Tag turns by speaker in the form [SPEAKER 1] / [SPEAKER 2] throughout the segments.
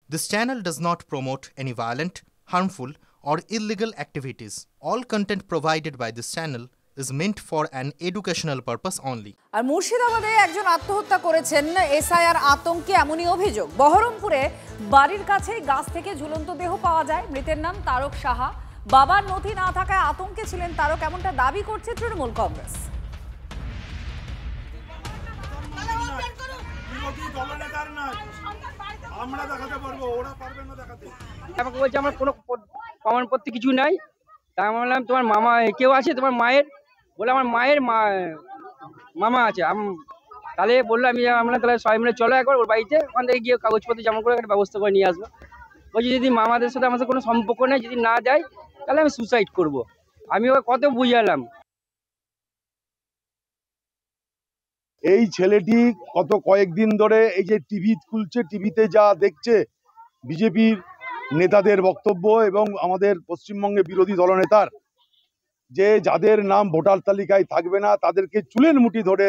[SPEAKER 1] This channel does not promote any violent, harmful, or illegal activities. All content provided by this channel is meant for an educational purpose only.
[SPEAKER 2] আর মুর্শিদাবাদে একজন আত্মহত্যা করেছেন SIR আতঙ্কে এমনই অভিযোগ। বহরমপুরে বাড়ির কাছে গাছ থেকে ঝুলন্ত দেহ পাওয়া যায়। মৃতের নাম তারক সাহা। বাবার নথি না থাকায় আতঙ্কে ছিলেন তারক, এমনটা দাবি করছে তৃণমূল কংগ্রেস।
[SPEAKER 3] আমাকে বলছে আমার কোনো প্রমাণপত্র কিছু নাই। তাই আমি বললাম তোমার মামা কেউ আছে, তোমার মায়ের? বলে আমার মায়ের মামা আছে। তাহলে বললো আমরা তাহলে সবাই মিলে চলো একবার ওর বাড়িতে, ওখান থেকে গিয়ে কাগজপত্র জমা করে একটা ব্যবস্থা করে নিয়ে আসবো। বলছি যদি মামাদের সাথে আমার সাথে কোনো সম্পর্ক নেই, যদি না যায় তাহলে আমি সুসাইড করব। আমি ওকে কত বুঝালাম।
[SPEAKER 4] এই ছেলেটি গত কয়েকদিন ধরে এই যে টিভি খুলছে, টিভিতে যা দেখছে বিজেপির নেতাদের বক্তব্য এবং আমাদের পশ্চিমবঙ্গে বিরোধী দলনেতার, যে যাদের নাম ভোটার তালিকায় থাকবে না তাদেরকে চুলের মুঠি ধরে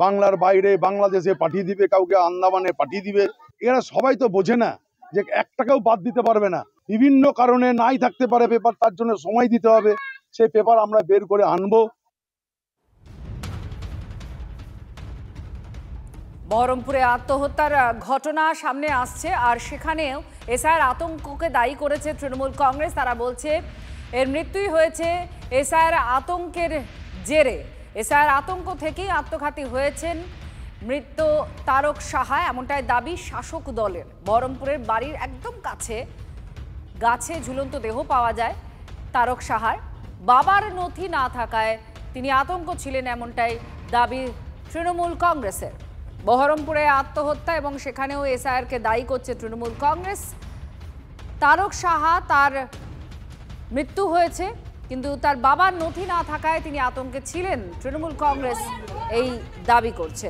[SPEAKER 4] বাংলার বাইরে বাংলাদেশে পাঠিয়ে দিবে, কাউকে আন্দামানে পাঠিয়ে দিবে। এরা সবাই তো বোঝে না যে 1 টাকাও বাদ দিতে পারবে না। বিভিন্ন কারণে নাই থাকতে পারে পেপার, তার জন্য সময় দিতে হবে। সেই পেপার আমরা বের করে আনবো।
[SPEAKER 2] বহরমপুরে আত্মহত্যার ঘটনা সামনে আসছে, আর সেখানেও এসআইআর আতঙ্ককে দায়ী করেছে তৃণমূল কংগ্রেস। তারা বলছে এর মৃত্যুই হয়েছে এসআইআর আতঙ্কের জেরে। এসআইআর আতঙ্ক থেকেই আত্মঘাতী হয়েছেন মৃত তারক সাহা, এমনটাই দাবি শাসক দলের। বহরমপুরের বাড়ির একদম কাছে গাছে ঝুলন্ত দেহ পাওয়া যায় তারক সাহার। বাবার নথি না থাকায় তিনি আতঙ্ক ছিলেন, এমনটাই দাবি তৃণমূল কংগ্রেসের। বহরমপুরে আত্মহত্যা এবং সেখানেও এসআইআরকে দায়ী করছে তৃণমূল কংগ্রেস। তারক সাহা তার মৃত্যু হয়েছে, কিন্তু তার বাবার নথি না থাকায় তিনি আতঙ্কে ছিলেন, তৃণমূল কংগ্রেস এই দাবি করছে।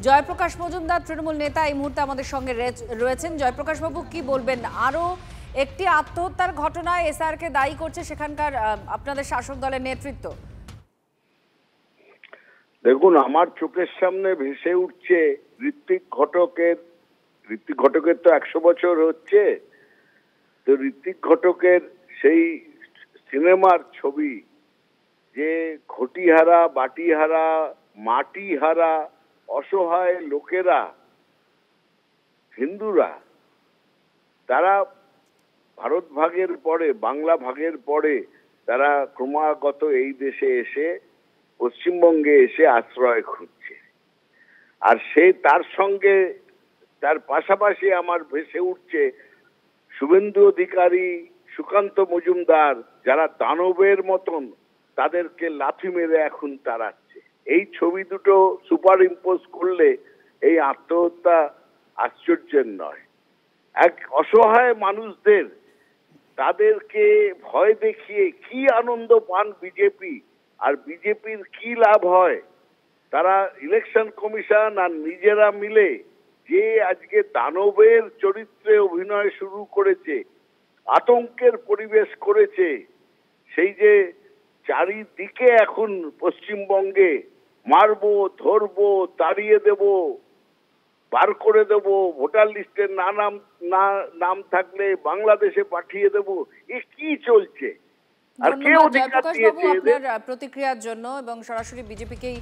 [SPEAKER 2] জয়প্রকাশ মজুমদার তৃণমূল নেতা এই মুহূর্তে আমাদের সঙ্গে রয়েছেন। জয়প্রকাশ বাবু, কি বলবেন? আরো একটি আত্মহত্যার ঘটনায় এসআইআরকে দায়ী করছে সেখানকার আপনাদের শাসক দলের নেতৃত্ব।
[SPEAKER 5] দেখুন, আমার চোখের সামনে ভেসে উঠছে ঋত্বিক ঘটকের তো 100 বছর হচ্ছে। তো ঋত্বিক ঘটকের সেই সিনেমার ছবি, যে ঘটিহারা, বাটিহারা, মাটিহারা অসহায় লোকেরা, হিন্দুরা, তারা ভারত ভাগের পরে, বাংলা ভাগের পরে তারা ক্রমাগত এই দেশে এসে, পশ্চিমবঙ্গে এসে আশ্রয় খুঁজছে। আর তার সঙ্গে তার পাশাপাশি আমার ভেসে উঠছে শুভেন্দু অধিকারী, সুকান্ত মজুমদার, যারা দানবের মতন তাদেরকে লাথি মেরে এখন তাড়াচ্ছে। এই ছবি দুটো সুপার ইম্পোজ করলে এই আত্মহত্যা আশ্চর্যের নয়। এক অসহায় মানুষদের, তাদেরকে ভয় দেখিয়ে কি আনন্দ পান বিজেপি, আর বিজেপির কি লাভ হয়? তারা ইলেকশন কমিশন আর নিজেরা মিলে যে আজকে দানবের চরিত্রে অভিনয় শুরু করেছে, আতঙ্কের পরিবেশ করেছে, সেই যে চারিদিকে এখন পশ্চিমবঙ্গে মারবো, ধরবো, তাড়িয়ে দেব, বার করে দেব, ভোটার লিস্টে নাম থাকলে বাংলাদেশে পাঠিয়ে দেব, এ কি চলছে? আর কেউ
[SPEAKER 2] আপনার প্রতিক্রিয়ার জন্য, এবং সরাসরি বিজেপিকেই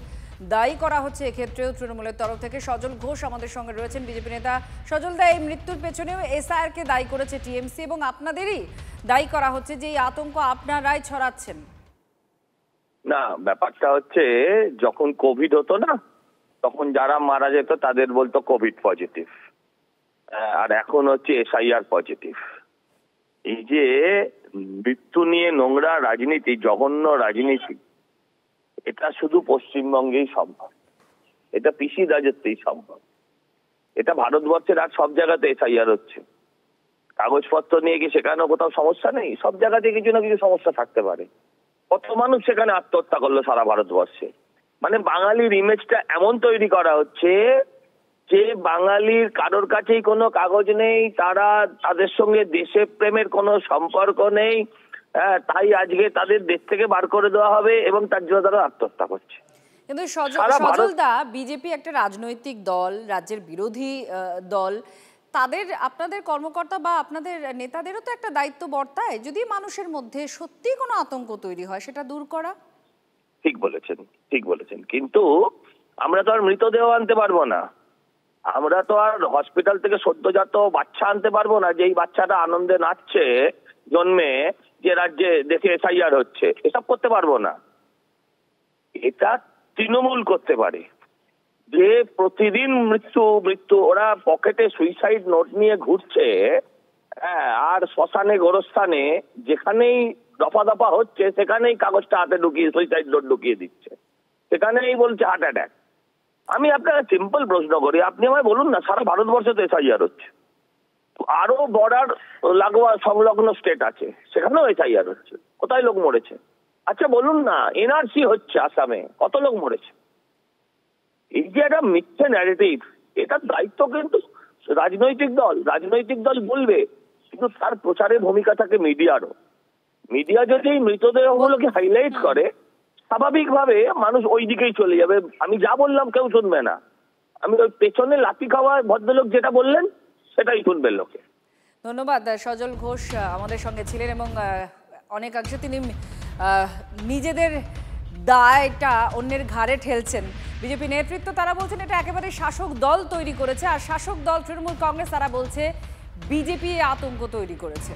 [SPEAKER 2] দায়ী করা হচ্ছে এক্ষেত্রেও তৃণমূলের তরফ থেকে। সজল ঘোষ আমাদের সঙ্গে রয়েছেন, বিজেপি নেতা। সজল দা, এই মৃত্যুর পেছনেও এসআইআরকে দায়ী করেছে টিএমসি এবং আপনাদেরই দায়ী করা হচ্ছে যে এই আতঙ্ক আপনারাই ছড়াচ্ছেন।
[SPEAKER 6] না, ব্যাপারটা হচ্ছে যখন কোভিড হতো না, তখন যারা মারা যেত তাদের বলতো কোভিড পজিটিভ, আর এখন হচ্ছে এসআইআর পজিটিভ। এই যে মৃত্যু নিয়ে নোংরা রাজনীতি, জঘন্য রাজনীতি, এটা শুধু পশ্চিমবঙ্গেই সম্ভব, এটা পিসি রাজত্বেই সম্ভব। এটা ভারতবর্ষের আর সব জায়গাতে এসআইআর হচ্ছে। কাগজপত্র নিয়ে কি সেখানেও কোথাও সমস্যা নেই? সব জায়গাতে কিছু না কিছু সমস্যা থাকতে পারে। কত মানুষ সেখানে আত্মহত্যা করলো সারা ভারতবর্ষে। মানে বাঙালির ইমেজটা এমন তৈরি করা হচ্ছে যে বাঙালির কারোর কাছেই কোনো কাগজ নেই, তাদের সঙ্গে দেশে প্রেমের কোনো সম্পর্ক নেই, তাই আজকে তাদের দেশ থেকে বার করে দেওয়া হবে এবং তার জন্য তারা আত্মহত্যা করছে।
[SPEAKER 2] কিন্তু সজলদা, বিজেপি একটা রাজনৈতিক দল, রাজ্যের বিরোধী দল, তাদের আপনাদের কর্মকর্তা বা আপনাদের নেতাদেরও তো একটা দায়িত্ব বর্তায়, যদি মানুষের মধ্যে সত্যি কোনো আতঙ্ক তৈরি হয় সেটা দূর করা।
[SPEAKER 6] ঠিক বলেছেন, কিন্তু আমরা তো আর মৃতদেহ আনতে পারবো না, আমরা তো আর হসপিটাল থেকে সদ্যজাত বাচ্চা আনতে পারবো না, যে এই বাচ্চাটা আনন্দে নাচছে জন্মে, যে রাজ্যে দেশে এসআইআর হচ্ছে, এসব করতে পারবো না। এটা তৃণমূল করতে পারে, যে প্রতিদিন মৃত্যু ওরা পকেটে সুইসাইড নোট নিয়ে ঘুরছে, হ্যাঁ, আর শ্মশানে গোরস্থানে যেখানেই দফা দফা হচ্ছে সেখানেই কাগজটা হাতে ঢুকিয়ে সুইসাইড নোট ঢুকিয়ে দিচ্ছে, সেখানেই বলছে হার্ট অ্যাটাক। আমি আপনাকে সিম্পল প্রশ্ন করি, আপনি আমায় বলুন না, সারা ভারতবর্ষে তো এসআইআর হচ্ছে, আরো বর্ডার লাগোয়া সংলগ্ন স্টেট আছে, সেখানেও এসআইআর হচ্ছে, কোথায় লোক মরেছে? আচ্ছা বলুন না, এনআরসি হচ্ছে আসামে, কত লোক মরেছে? এই যে একটা মিথ্যে ন্যারেটিভ, এটার দায়িত্ব কিন্তু রাজনৈতিক দল বলবে, কিন্তু তার প্রচারের ভূমিকা থাকে মিডিয়ারও। মিডিয়া যদি মৃতদেহগুলোকে হাইলাইট করে, স্বাভাবিকভাবে মানুষ ওই দিকেই চলে যাবে। আমি যা বললাম কেউ শুনবে না, আমি ওই পেছনে লাথি খাওয়া ভদ্রলোক যেটা বললেন সেটাই শুনবে লোকে।
[SPEAKER 2] ধন্যবাদ। সজল ঘোষ আমাদের সঙ্গে ছিলেন এবং অনেকাংশে তিনি নিজেদের দায়টা অন্যের ঘাড়ে ঠেলছেন। বিজেপি নেতৃত্ব তারা বলছেন এটা একেবারে শাসক দল তৈরি করেছে, আর শাসক দল তৃণমূল কংগ্রেস তারা বলছে বিজেপি আতঙ্ক তৈরি করেছে।